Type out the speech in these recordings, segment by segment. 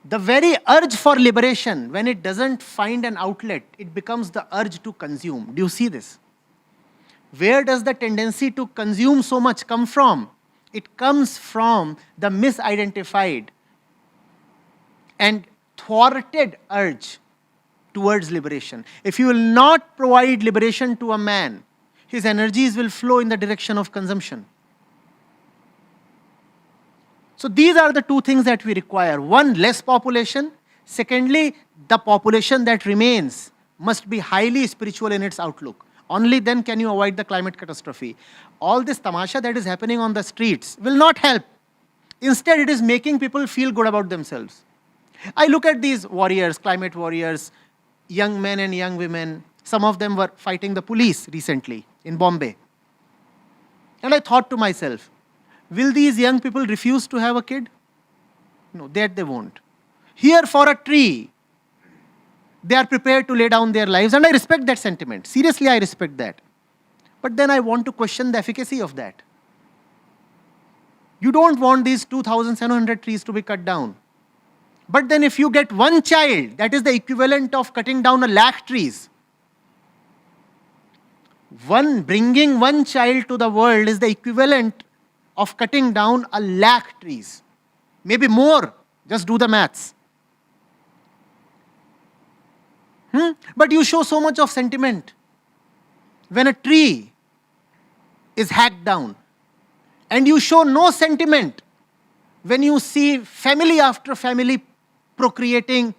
The very urge for liberation, when it doesn't find an outlet, it becomes the urge to consume. Do you see this? Where does the tendency to consume so much come from? It comes from the misidentified and thwarted urge towards liberation. If you will not provide liberation to a man, his energies will flow in the direction of consumption. So these are the two things that we require. One, less population. Secondly, the population that remains must be highly spiritual in its outlook. Only then can you avoid the climate catastrophe. All this tamasha that is happening on the streets will not help. Instead, it is making people feel good about themselves. I look at these warriors, climate warriors, young men and young women. Some of them were fighting the police recently in Bombay. And I thought to myself, will these young people refuse to have a kid? No, that they won't. Here for a tree, they are prepared to lay down their lives, and I respect that sentiment. Seriously, I respect that. But then I want to question the efficacy of that. You don't want these 2,700 trees to be cut down. But then if you get one child, that is the equivalent of cutting down 1,00,000 trees. Bringing one child to the world is the equivalent of cutting down 1,00,000 trees. Maybe more. Just do the maths. But you show so much of sentiment when a tree is hacked down. And you show no sentiment when you see family after family procreating.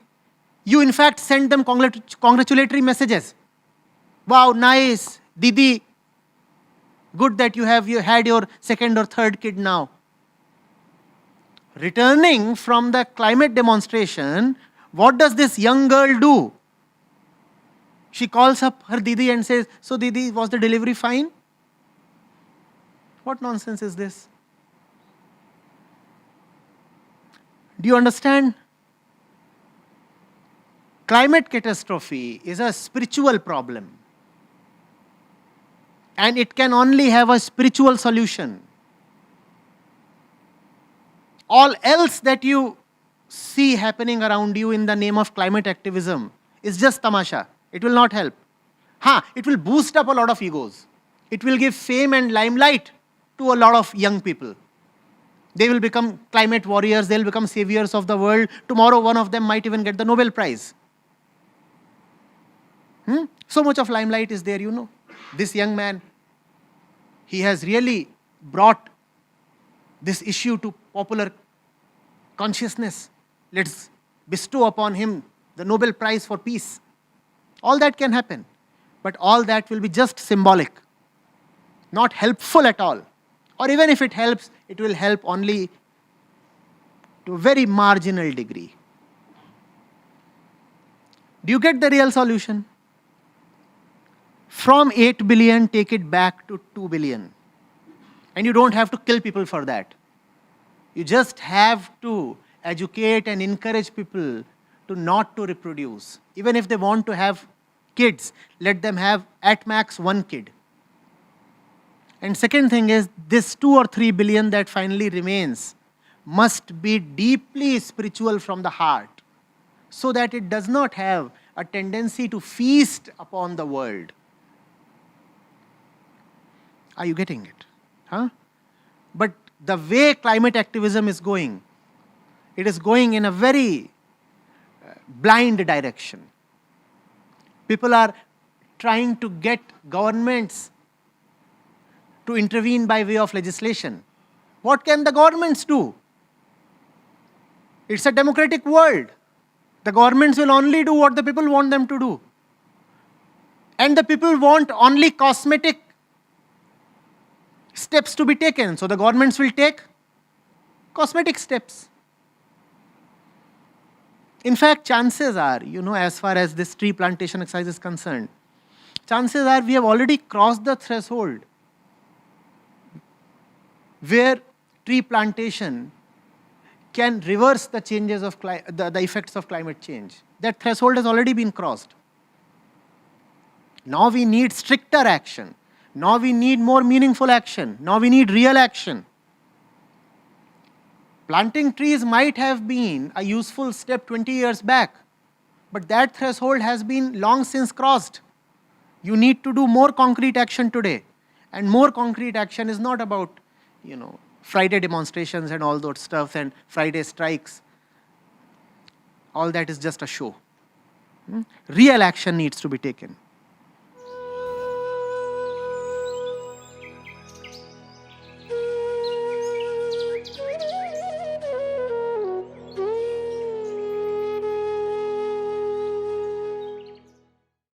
You in fact send them congratulatory messages. Wow, nice, Didi. Good that you had your second or third kid now. Returning from the climate demonstration, what does this young girl do? She calls up her Didi and says, so Didi, was the delivery fine? What nonsense is this? Do you understand? Climate catastrophe is a spiritual problem. And it can only have a spiritual solution. All else that you see happening around you in the name of climate activism is just tamasha. It will not help. It will boost up a lot of egos. It will give fame and limelight to a lot of young people. They will become climate warriors. They will become saviors of the world. Tomorrow, one of them might even get the Nobel Prize. So much of limelight is there, you know. This young man, he has really brought this issue to popular consciousness. Let's bestow upon him the Nobel Prize for peace. All that can happen. But all that will be just symbolic, not helpful at all. Or even if it helps, it will help only to a very marginal degree. Do you get the real solution? From 8 billion, take it back to 2 billion. And you don't have to kill people for that. You just have to educate and encourage people to not to reproduce. Even if they want to have kids, let them have at max one kid. And second thing is, this 2 or 3 billion that finally remains must be deeply spiritual from the heart, so that it does not have a tendency to feast upon the world. Are you getting it? But the way climate activism is going, it is going in a very blind direction. People are trying to get governments to intervene by way of legislation. What can the governments do? It's a democratic world. The governments will only do what the people want them to do. And the people want only cosmetic steps to be taken. So the governments will take cosmetic steps. In fact, chances are, as far as this tree plantation exercise is concerned, chances are we have already crossed the threshold where tree plantation can reverse the changes of the effects of climate change. That threshold has already been crossed. Now we need stricter action. Now we need more meaningful action. Now we need real action. Planting trees might have been a useful step 20 years back, but that threshold has been long since crossed. You need to do more concrete action today. And more concrete action is not about, Friday demonstrations and all that stuff and Friday strikes. All that is just a show. Real action needs to be taken.